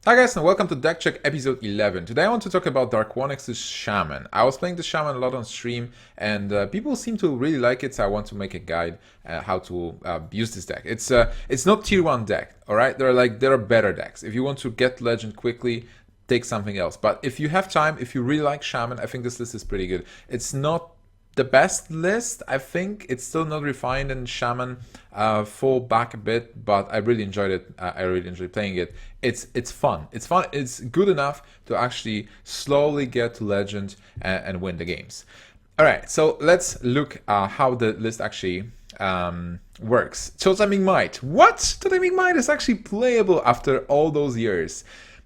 Hi guys and welcome to Deck Check episode 11. Today I want to talk about Darkwonyx's Shaman. I was playing the Shaman a lot on stream and people seem to really like it, so I want to make a guide how to use this deck. It's not tier 1 deck, alright? There are better decks. If you want to get legend quickly, take something else. But if you have time, if you really like Shaman, I think this list is pretty good. It's not the best list, I think. It's still not refined, and Shaman fall back a bit, but I really enjoyed it. I really enjoyed playing it. It's fun. It's fun. It's good enough to actually slowly get to legend and win the games. All right, so let's look how the list actually works. Toteming Might. What? Toteming Might is actually playable after all those years.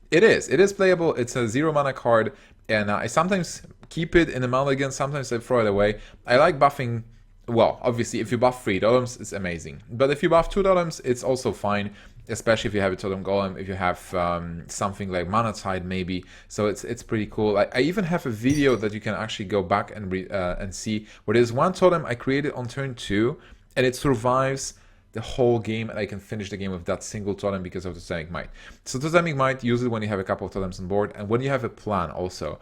It is. It is playable. It's a 0 mana card, and I sometimes keep it in the mulligan, sometimes I throw it away. I like buffing, well, obviously if you buff 3 totems, it's amazing. But if you buff 2 totems, it's also fine, especially if you have a totem golem, if you have something like Mana Tide maybe. So it's pretty cool. I even have a video that you can actually go back and see, where there's one totem I created on turn 2, and it survives the whole game, and I can finish the game with that single totem because of the Totemic Might. So Totemic Might, use it when you have a couple of totems on board, and when you have a plan also.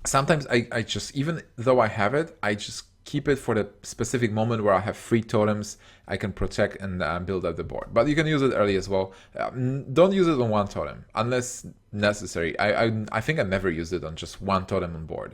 Sometimes I just, even though I have it, I just keep it for the specific moment where I have 3 totems I can protect and build up the board. But you can use it early as well. Don't use it on 1 totem unless necessary. I think I never used it on just 1 totem on board.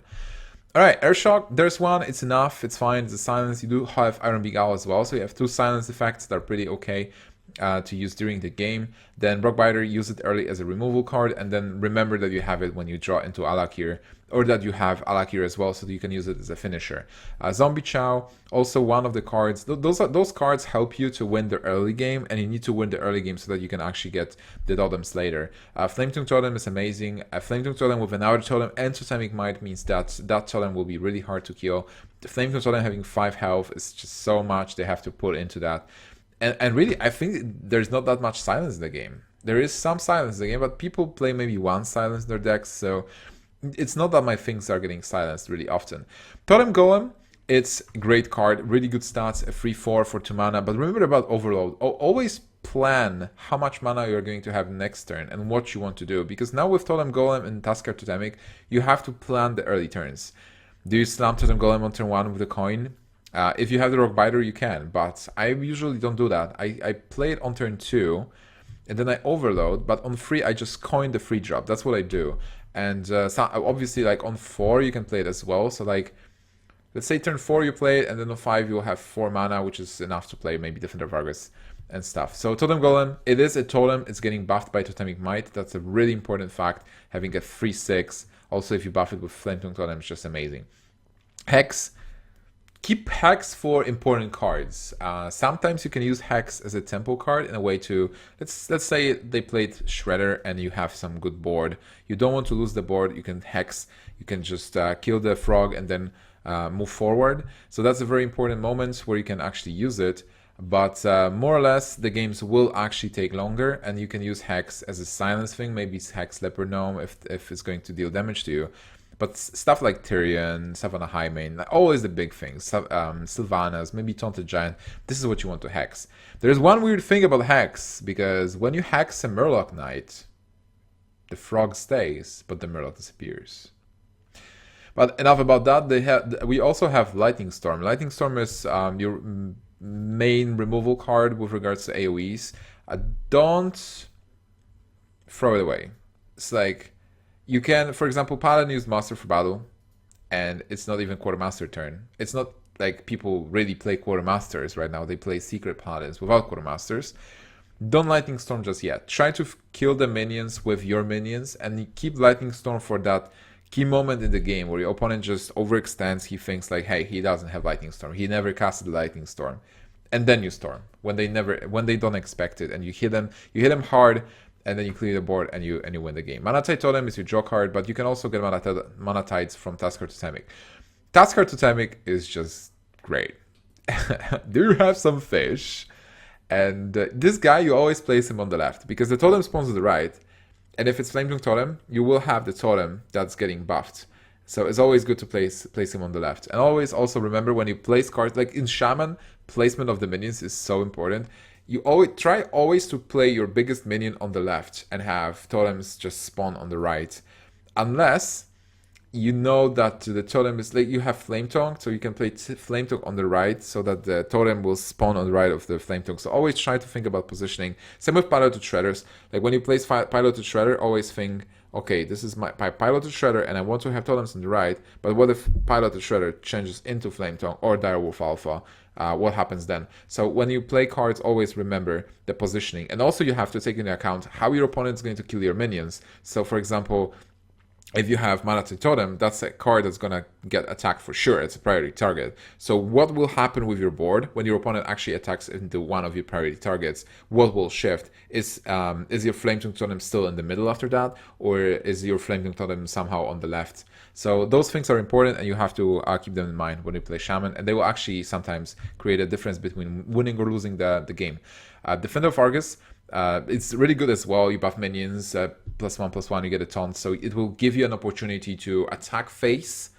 Alright, Airshock, there's one, it's enough, it's fine, it's a silence. You do have Iron Beak Owl as well, so you have 2 silence effects that are pretty okay to use during the game. Then Rockbiter, use it early as a removal card, and then remember that you have it when you draw into Alakir, or that you have Alakir as well, so that you can use it as a finisher. Zombie Chow, also one of the cards. Those cards help you to win the early game, and you need to win the early game so that you can actually get the totems later. Flametongue Totem is amazing. A Flametongue Totem with another totem and Totemic Might means that that totem will be really hard to kill. The Flametongue Totem having 5 health is just so much they have to put into that. And really, I think there's not that much silence in the game. There is some silence in the game, but people play maybe 1 silence in their decks, so it's not that my things are getting silenced really often. Totem Golem, it's a great card, really good stats, a 3/4 for 2 mana, but remember about Overload. Always plan how much mana you're going to have next turn and what you want to do, because now with Totem Golem and Tusker Totemic, you have to plan the early turns. Do you slam Totem Golem on turn 1 with a coin? If you have the Rockbiter, you can, but I usually don't do that. I play it on turn 2, and then I overload, but on 3, I just coin the free drop. That's what I do. And so obviously, like on 4, you can play it as well. So like, let's say turn 4 you play it, and then on 5 you'll have 4 mana, which is enough to play maybe Defender of Argus and stuff. So Totem Golem, it is a totem. It's getting buffed by Totemic Might. That's a really important fact. Having a 3/6. Also, if you buff it with Flametongue Totem, it's just amazing. Hex. Keep Hex for important cards. Sometimes you can use Hex as a tempo card in a way to, let's say they played Shredder and you have some good board. You don't want to lose the board, you can Hex, you can just kill the frog and then move forward. So that's a very important moment where you can actually use it. But more or less, the games will actually take longer, and you can use Hex as a silence thing. Maybe it's Hex Leopard Gnome if it's going to deal damage to you. But stuff like Tyrion, Savannah Highmane, always the big things. Sylvanas, maybe Taunted Giant. This is what you want to hex. There's one weird thing about hex, because when you hex a Murloc Knight, the frog stays, but the Murloc disappears. But enough about that. We also have Lightning Storm. Lightning Storm is your main removal card with regards to AoEs. Don't throw it away. It's like, you can, for example, Paladin use Master for Battle, and it's not even Quartermaster turn. It's not like people really play Quartermasters right now. They play Secret Paladins without Quartermasters. Don't Lightning Storm just yet. Try to kill the minions with your minions, and keep Lightning Storm for that key moment in the game where your opponent just overextends. He thinks like, hey, he doesn't have Lightning Storm. He never casted Lightning Storm. And then you storm when they don't expect it, and you hit them hard. And then you clear the board and you win the game. Mana Tide Totem is your draw card, but you can also get Mana Tides from Tusker Totemic. Tusker Totemic is just great. Do you have some fish? And this guy, you always place him on the left, because the totem spawns to the right. And if it's Flametongue Totem, you will have the totem that's getting buffed. So it's always good to place him on the left. And always also remember, when you place cards, like in Shaman, placement of the minions is so important. you always to play your biggest minion on the left and have totems just spawn on the right, unless you know that the totem is like you have Flame Tongue, so you can play Flame Tongue on the right so that the totem will spawn on the right of the Flame Tongue. So always try to think about positioning. Same with Piloted Shredders. Like when you place Piloted Shredder, always think, okay, this is my Piloted Shredder and I want to have totems on the right, but what if Piloted Shredder changes into Flame Tongue or Direwolf Alpha? What happens then? So when you play cards, always remember the positioning. And also you have to take into account how your opponent is going to kill your minions. So for example, if you have Mana-Tech Totem, that's a card that's gonna get attacked for sure. It's a priority target. So what will happen with your board when your opponent actually attacks into one of your priority targets? What will shift? Is your Flame Tongue Totem still in the middle after that? Or is your Flame Tongue Totem somehow on the left? So those things are important and you have to keep them in mind when you play Shaman. And they will actually sometimes create a difference between winning or losing the game. Defender of Argus, it's really good as well. You buff minions, +1/+1, you get a taunt, so it will give you an opportunity to attack face,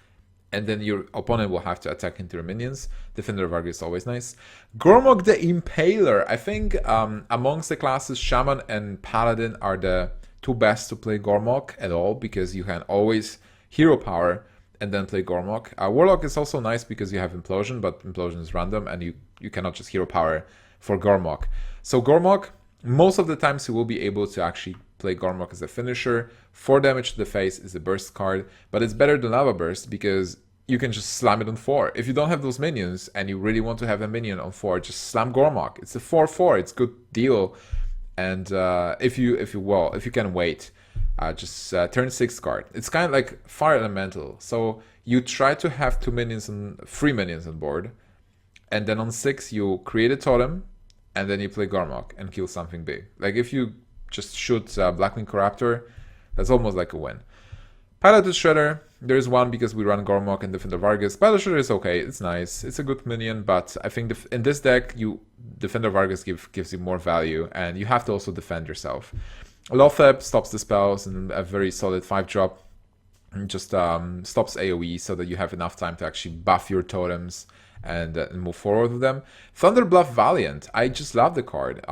and then your opponent will have to attack into your minions. Defender of Argus is always nice. Gormok the Impaler. I think amongst the classes, Shaman and Paladin are the two best to play Gormok at all, because you can always hero power and then play Gormok. Warlock is also nice because you have Implosion, but Implosion is random, and you cannot just hero power for Gormok. So Gormok, most of the times you will be able to actually play Gormok as a finisher. 4 damage to the face is a burst card, but it's better than Lava Burst because you can just slam it on 4. If you don't have those minions and you really want to have a minion on 4, just slam Gormok. It's a 4/4. It's a good deal. And if you can wait, just turn 6 card. It's kind of like Fire Elemental. So you try to have 3 minions on board, and then on 6 you create a totem, and then you play Gormok and kill something big. Like if you just shoot Blackwing Corruptor, that's almost like a win. Piloted Shredder, there is one because we run Gormok and Defender of Argus. Piloted Shredder is okay, it's nice, it's a good minion, but I think in this deck, Defender of Argus gives you more value, and you have to also defend yourself. Lotheb stops the spells and a very solid 5-drop. Just stops AoE so that you have enough time to actually buff your totems and move forward with them. Thunderbluff Valiant, I just love the card.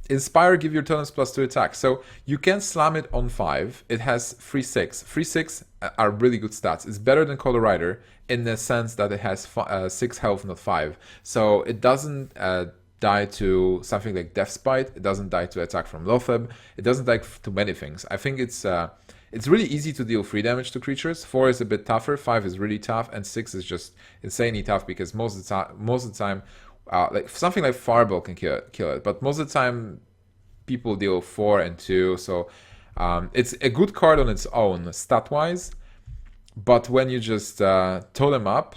Inspire, give your totems +2 attack. So you can slam it on 5. It has 3/6. 3/6 are really good stats. It's better than Color Rider in the sense that it has 6 health, not 5. So it doesn't die to something like Death Spite. It doesn't die to attack from Lotheb. It doesn't die to many things. I think it's really easy to deal 3 damage to creatures. 4 is a bit tougher, 5 is really tough, and 6 is just insanely tough because most of the time, like something like Fireball can kill it, but most of the time people deal 4 and 2, so it's a good card on its own stat-wise, but when you just totem up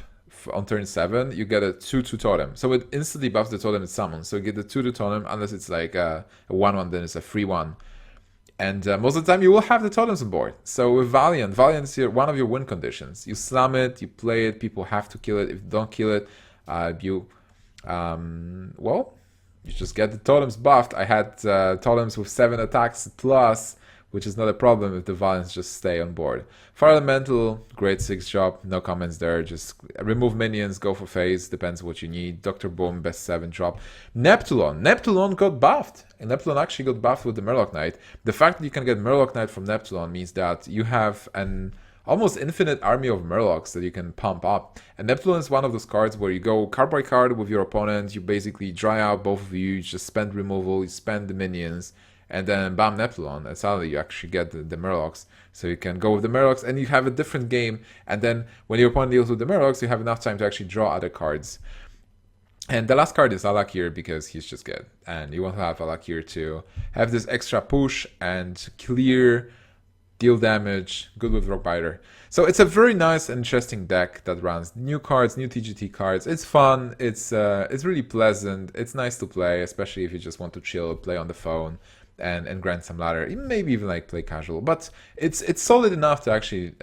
on turn 7, you get a 2/2 totem, so it instantly buffs the totem it summons, so you get the 2/2 totem unless it's like a 1/1, then it's a 3/1. And most of the time you will have the totems on board. So with Valiant is one of your win conditions. You slam it, you play it, people have to kill it. If you don't kill it, you just get the totems buffed. I had totems with 7 attacks plus, which is not a problem if the Valiants just stay on board. Fire Elemental, great 6-drop, no comments there. Just remove minions, go for phase, depends what you need. Dr. Boom, best 7-drop. Neptulon got buffed. And Neptulon actually got buffed with the Murloc Knight. The fact that you can get Murloc Knight from Neptulon means that you have an almost infinite army of Murlocs that you can pump up. And Neptulon is one of those cards where you go card by card with your opponent, you basically dry out both of you just spend removal, you spend the minions, and then bam, Neptulon, and suddenly you actually get the Murlocs. So you can go with the Murlocs and you have a different game, and then when your opponent deals with the Murlocs, you have enough time to actually draw other cards. And the last card is Alakir because he's just good. And you want to have Alakir to have this extra push and clear, deal damage, good with Rockbiter. So it's a very nice and interesting deck that runs new cards, new TGT cards. It's fun, it's really pleasant, it's nice to play, especially if you just want to chill, play on the phone and grind some ladder, maybe even like play casual. But it's solid enough to actually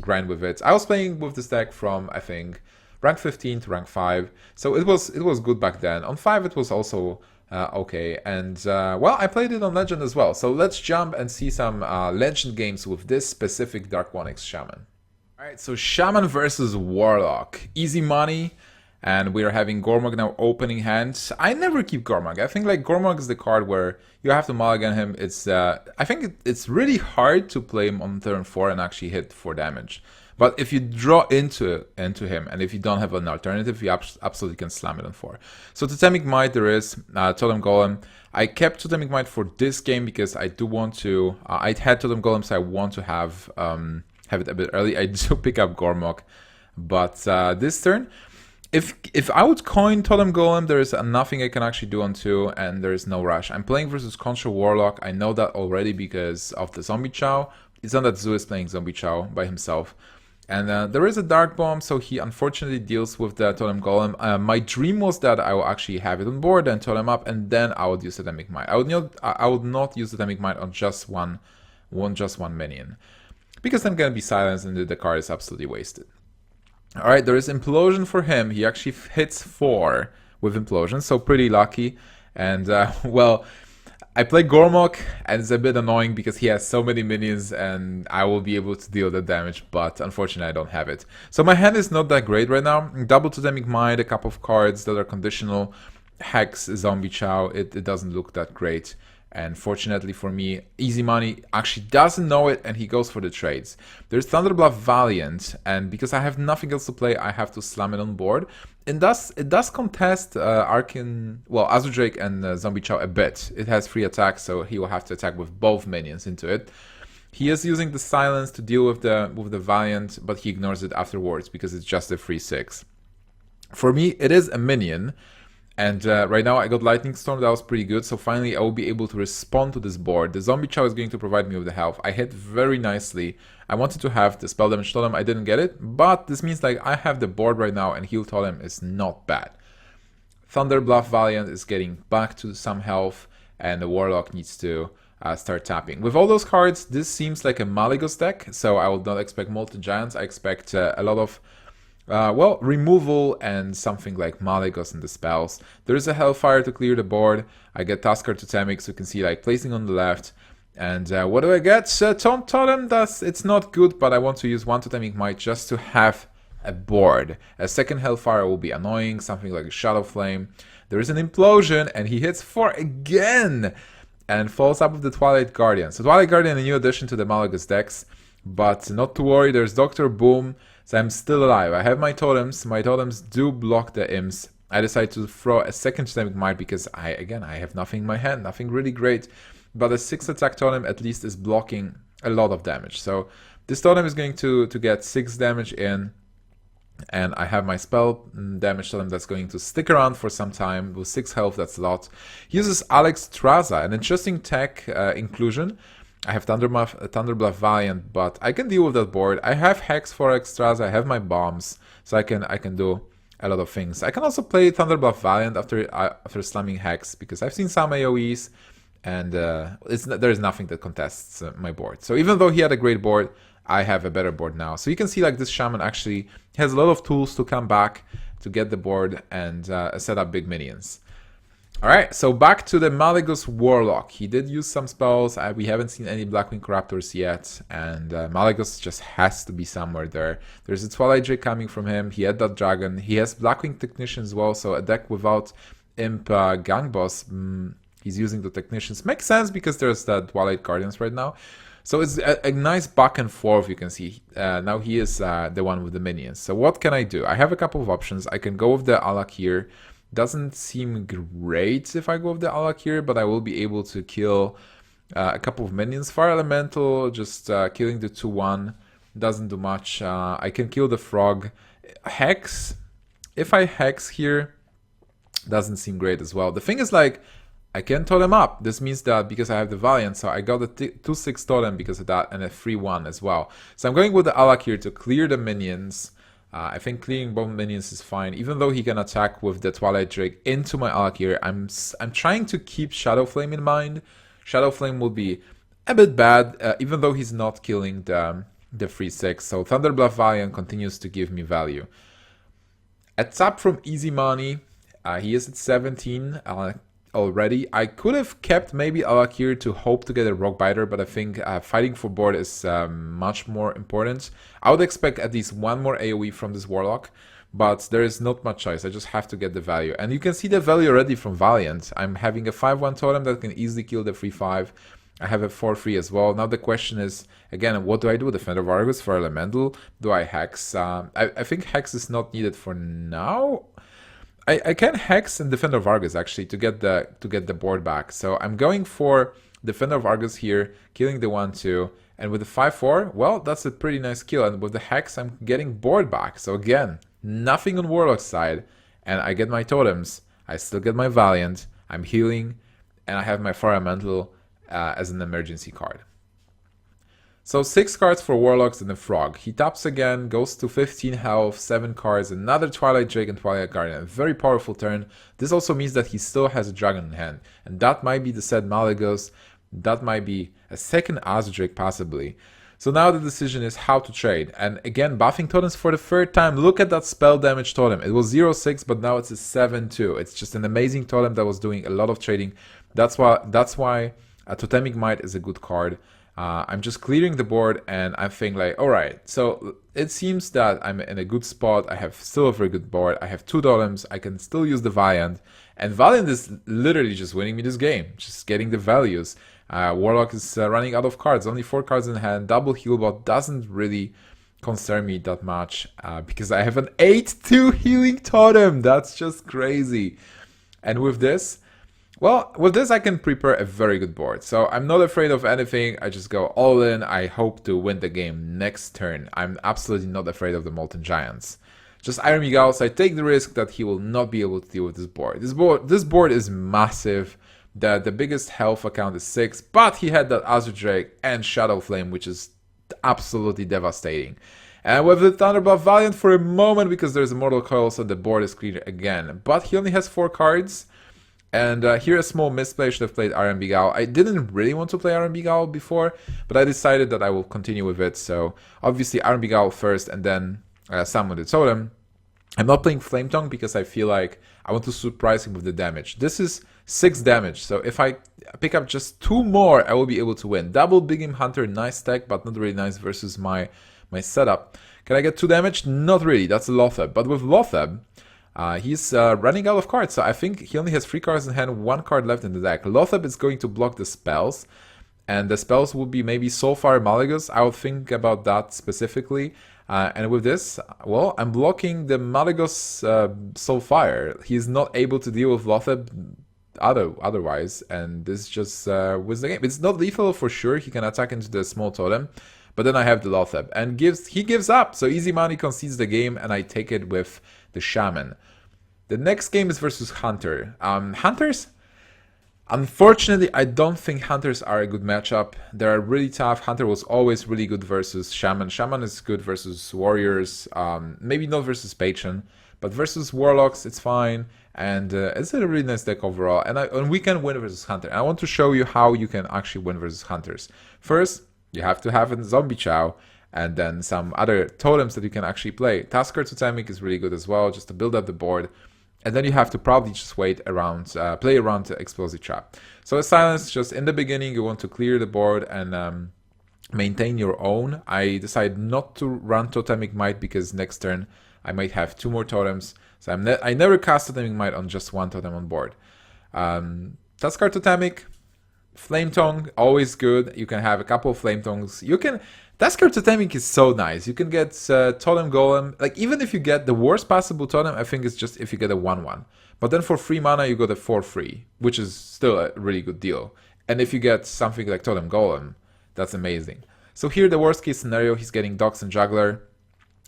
grind with it. I was playing with this deck from, I think, rank 15 to rank 5, so it was good back then. On 5 it was also okay, and I played it on Legend as well. So let's jump and see some Legend games with this specific Darkwonyx Shaman. Alright, so Shaman versus Warlock. Easy money. And we are having Gormog now opening hand. I never keep Gormog. I think like Gormog is the card where you have to mulligan him. It's I think it's really hard to play him on turn 4 and actually hit 4 damage. But if you draw into him, and if you don't have an alternative, you absolutely can slam it on 4. So Totemic Might there is, Totem Golem. I kept Totemic Might for this game because I do want to, I had Totem Golem, so I want to have it a bit early. I do pick up Gormok, but this turn, if I would coin Totem Golem, there is nothing I can actually do on 2, and there is no rush. I'm playing versus Control Warlock. I know that already because of the Zombie Chow. It's not that Zoo is playing Zombie Chow by himself. And there is a Dark Bomb, so he unfortunately deals with the Totem Golem. My dream was that I will actually have it on board and Totem up, and then I would use the Totemic Might. I would not use the Totemic Might on just one minion, because I'm gonna be silenced and the card is absolutely wasted. All right, there is Implosion for him. He actually hits 4 with Implosion, so pretty lucky. And well, I play Gormok, and it's a bit annoying because he has so many minions and I will be able to deal the damage, but unfortunately I don't have it. So my hand is not that great right now. Double Totemic Might, a couple of cards that are conditional, Hex, Zombie Chow, it doesn't look that great. And fortunately for me, Easy Money actually doesn't know it and he goes for the trades. There's Thunderbluff Valiant, and because I have nothing else to play, I have to slam it on board. And thus, it does contest Azure Drake and Zombie Chow a bit. It has free attack, so he will have to attack with both minions into it. He is using the Silence to deal with the Valiant, but he ignores it afterwards because it's just a free 6. For me, it is a minion. And right now I got Lightning Storm, that was pretty good, so finally I will be able to respond to this board. The Zombie Chow is going to provide me with the health. I hit very nicely. I wanted to have the Spell Damage Totem, I didn't get it, but this means like I have the board right now and Heal Totem is not bad. Thunderbluff Valiant is getting back to some health, and the Warlock needs to start tapping. With all those cards, this seems like a Malygos deck, so I would not expect Molten Giants. I expect a lot of removal and something like Malygos in the spells. There is a Hellfire to clear the board. I get Tusker Totemic, so you can see like placing on the left. And what do I get? Totem, it's not good, but I want to use one Totemic Might just to have a board. A second Hellfire will be annoying, something like a Shadow Flame. There is an Implosion, and he hits 4 again! And follows up with the Twilight Guardian. So Twilight Guardian, a new addition to the Malygos decks. But not to worry, there's Dr. Boom. So I'm still alive. I have my totems. My totems do block the imps. I decide to throw a second Totemic Might because I have nothing in my hand, nothing really great. But a 6 attack totem at least is blocking a lot of damage. So this totem is going to get 6 damage in. And I have my spell damage totem that's going to stick around for some time. With 6 health, that's a lot. He uses Alex Traza, an interesting tech inclusion. I have Thunderbluff Valiant, but I can deal with that board. I have Hex for extras, I have my bombs, so I can do a lot of things. I can also play Thunderbluff Valiant after slamming Hex, because I've seen some AoEs, and there's nothing that contests my board. So even though he had a great board, I have a better board now. So you can see like this Shaman actually has a lot of tools to come back to get the board and set up big minions. Alright, so back to the Malygos Warlock. He did use some spells. We haven't seen any Blackwing Corruptors yet, and Malygos just has to be somewhere there. There's a Twilight Drake coming from him. He had that Dragon. He has Blackwing Technician as well, so a deck without Imp Gang Boss. He's using the Technicians. Makes sense because there's the Twilight Guardians right now. So it's a nice back and forth, you can see. Now he is the one with the minions. So what can I do? I have a couple of options. I can go with the Alak here. Doesn't seem great if I go with the Alak here, but I will be able to kill a couple of minions. Fire Elemental, just killing the 2-1, doesn't do much. I can kill the Frog. Hex, if I Hex here, doesn't seem great as well. The thing is like, I can totem up. This means that because I have the Valiant, so I got a 2-6 totem because of that, and a 3-1 as well. So I'm going with the Alak here to clear the minions. I think clearing both minions is fine, even though he can attack with the Twilight Drake into my Alak here. I'm trying to keep Shadow Flame in mind. Shadow Flame will be a bit bad, even though he's not killing the 3-6. So Thunderbluff Valiant continues to give me value. A tap from Easy Money. He is at 17 already. I could have kept maybe Alak here to hope to get a Rock Biter, but I think fighting for board is much more important. I would expect at least one more AoE from this Warlock, but there is not much choice. I just have to get the value. And you can see the value already from Valiant. I'm having a 5-1 totem that can easily kill the 3-5. I have a 4-3 as well. Now the question is, again, what do I do? Defender of Argus for Elemental? Do I Hex? I think Hex is not needed for now. I can Hex and Defender of Argus actually to get the board back. So I'm going for Defender of Argus here, killing the 1-2. And with the 5-4, well, that's a pretty nice kill. And with the Hex, I'm getting board back. So again, nothing on Warlock's side. And I get my totems. I still get my Valiant. I'm healing. And I have my Elemental as an emergency card. So 6 cards for Warlocks and the Frog. He taps again, goes to 15 health, 7 cards, another Twilight Drake and Twilight Guardian. A very powerful turn. This also means that he still has a dragon in hand. And that might be the said Malygos. That might be a second Azure Drake possibly. So now the decision is how to trade. And again, buffing totems for the 3rd time. Look at that spell damage totem. It was 0-6, but now it's a 7-2. It's just an amazing totem that was doing a lot of trading. That's why Totemic Might is a good card. I'm just clearing the board and I think like, alright, so it seems that I'm in a good spot. I have still a very good board. I have 2 totems. I can still use the Valiant. And Valiant is literally just winning me this game. Just getting the values. Warlock is running out of cards. Only 4 cards in hand. Double heal bot doesn't really concern me that much because I have an 8-2 healing totem. That's just crazy. And with this, well, with this I can prepare a very good board. So I'm not afraid of anything. I just go all in. I hope to win the game next turn. I'm absolutely not afraid of the Molten Giants. Just Iron Miguel, so I take the risk that he will not be able to deal with this board. This board is massive. The biggest health account is 6, but he had that Azure Drake and Shadow Flame, which is absolutely devastating. And with the Thunderbuff Valiant for a moment, because there's a Mortal Coil, so the board is clear again. But he only has 4 cards. And here a small misplay. I should have played Iron Begal. I didn't really want to play Iron Begal before, but I decided that I will continue with it. So obviously Iron Begal first and then summon the totem. I'm not playing Flame Tongue because I feel like I want to surprise him with the damage. This is 6 damage, so if I pick up just 2 more, I will be able to win. Double Big Game Hunter, nice tech, but not really nice versus my setup. Can I get 2 damage? Not really, that's a Lothab. But with Lothab, he's running out of cards, so I think he only has 3 cards in hand, 1 card left in the deck. Lothab is going to block the spells, and the spells will be maybe Soulfire, Malygos. I will think about that specifically. And with this, well, I'm blocking the Malygos Soulfire. He's not able to deal with Lothab otherwise, and this just wins the game. It's not lethal for sure. He can attack into the small totem, but then I have the Lothab, and he gives up. So Easy Money concedes the game, and I take it with the Shaman. The next game is versus Hunter. Hunters, unfortunately, I don't think Hunters are a good matchup. They're really tough. Hunter was always really good versus Shaman. Shaman is good versus Warriors. Maybe not versus Patron, but versus Warlocks, it's fine. And it's a really nice deck overall. And we can win versus Hunter. And I want to show you how you can actually win versus Hunters. First, you have to have a Zombie Chow, and then some other totems that you can actually play. Tasker Totemic is really good as well, just to build up the board. And then you have to probably just wait around, play around the Explosive Trap. So a Silence, just in the beginning, you want to clear the board and maintain your own. I decided not to run Totemic Might because next turn I might have 2 more totems. So I never cast Totemic Might on just 1 totem on board. Taskar Totemic, Flame Tongue, always good. You can have a couple of Flame Tongues. Taskar Totemic is so nice. You can get Totem Golem. Like, even if you get the worst possible totem, I think it's just if you get a 1-1. But then for 3 mana, you got a 4-3, which is still a really good deal. And if you get something like Totem Golem, that's amazing. So here, the worst case scenario, he's getting Dox and Juggler,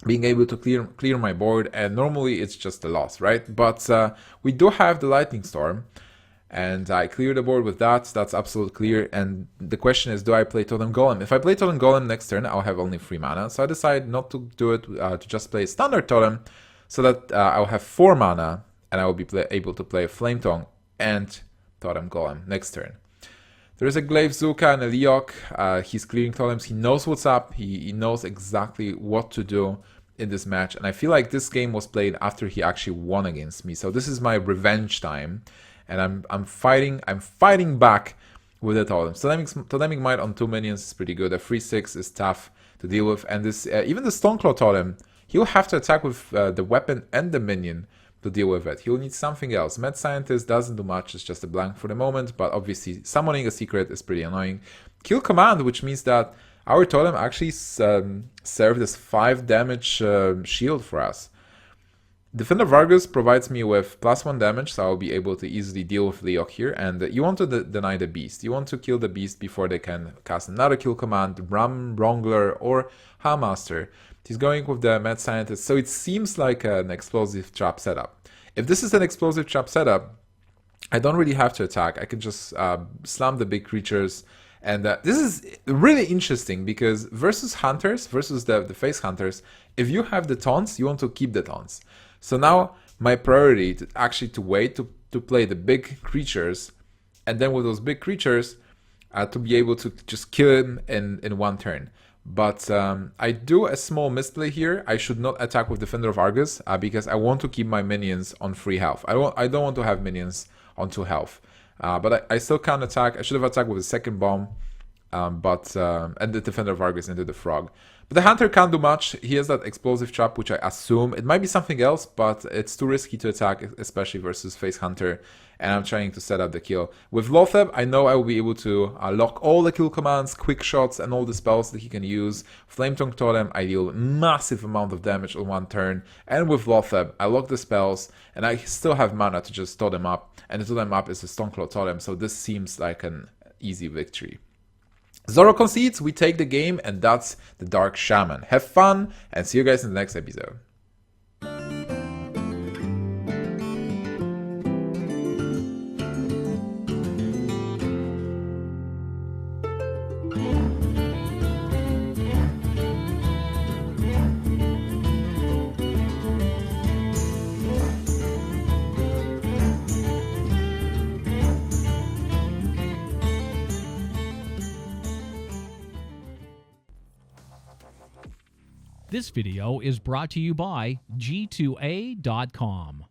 being able to clear my board, and normally it's just a loss, right? But we do have the Lightning Storm, and I clear the board with that. That's absolutely clear. And the question is, do I play Totem Golem? If I play Totem Golem next turn, I'll have only 3 mana. So I decide not to do it, to just play Standard Totem, so that I'll have 4 mana, and I will be able to play Flame Tongue and Totem Golem next turn. There is a Glaive Zuka and a Leok. He's clearing totems. He knows what's up. He knows exactly what to do in this match. And I feel like this game was played after he actually won against me. So this is my revenge time. And I'm fighting back with the totems. Totemic Might on 2 minions is pretty good. A 3/6 is tough to deal with. And this even the Stoneclaw totem he'll have to attack with the weapon and the minion to deal with it. He'll need something else. Mad Scientist doesn't do much, it's just a blank for the moment, but obviously summoning a secret is pretty annoying. Kill Command, which means that our totem actually served as 5 damage shield for us. Defender of Argus provides me with +1 damage, so I'll be able to easily deal with Leok here. And you want to deny the beast. You want to kill the beast before they can cast another kill command, Ram, Wrangler, or Hellmaster. He's going with the Mad Scientist, so it seems like an explosive trap setup. If this is an explosive trap setup, I don't really have to attack. I can just slam the big creatures. And this is really interesting because versus hunters, versus the face hunters, if you have the taunts, you want to keep the taunts. So now my priority to actually to wait to play the big creatures, and then with those big creatures to be able to just kill him in one turn. But I do a small misplay here. I should not attack with Defender of Argus because I want to keep my minions on 3 health. I don't want to have minions on 2 health. But I still can't attack. I should have attacked with a second bomb, and the Defender of Argus into the frog. But the Hunter can't do much. He has that explosive trap, which I assume it might be something else, but it's too risky to attack, especially versus face Hunter. And I'm trying to set up the kill. With Lotheb, I know I will be able to lock all the kill commands, quick shots, and all the spells that he can use. Flame Tongue Totem, I deal massive amount of damage on 1 turn. And with Lotheb, I lock the spells, and I still have mana to just totem up. And the totem up is a Stoneclaw Totem, so this seems like an easy victory. Zoro concedes, we take the game, and that's the Dark Shaman. Have fun, and see you guys in the next episode. This video is brought to you by G2A.com.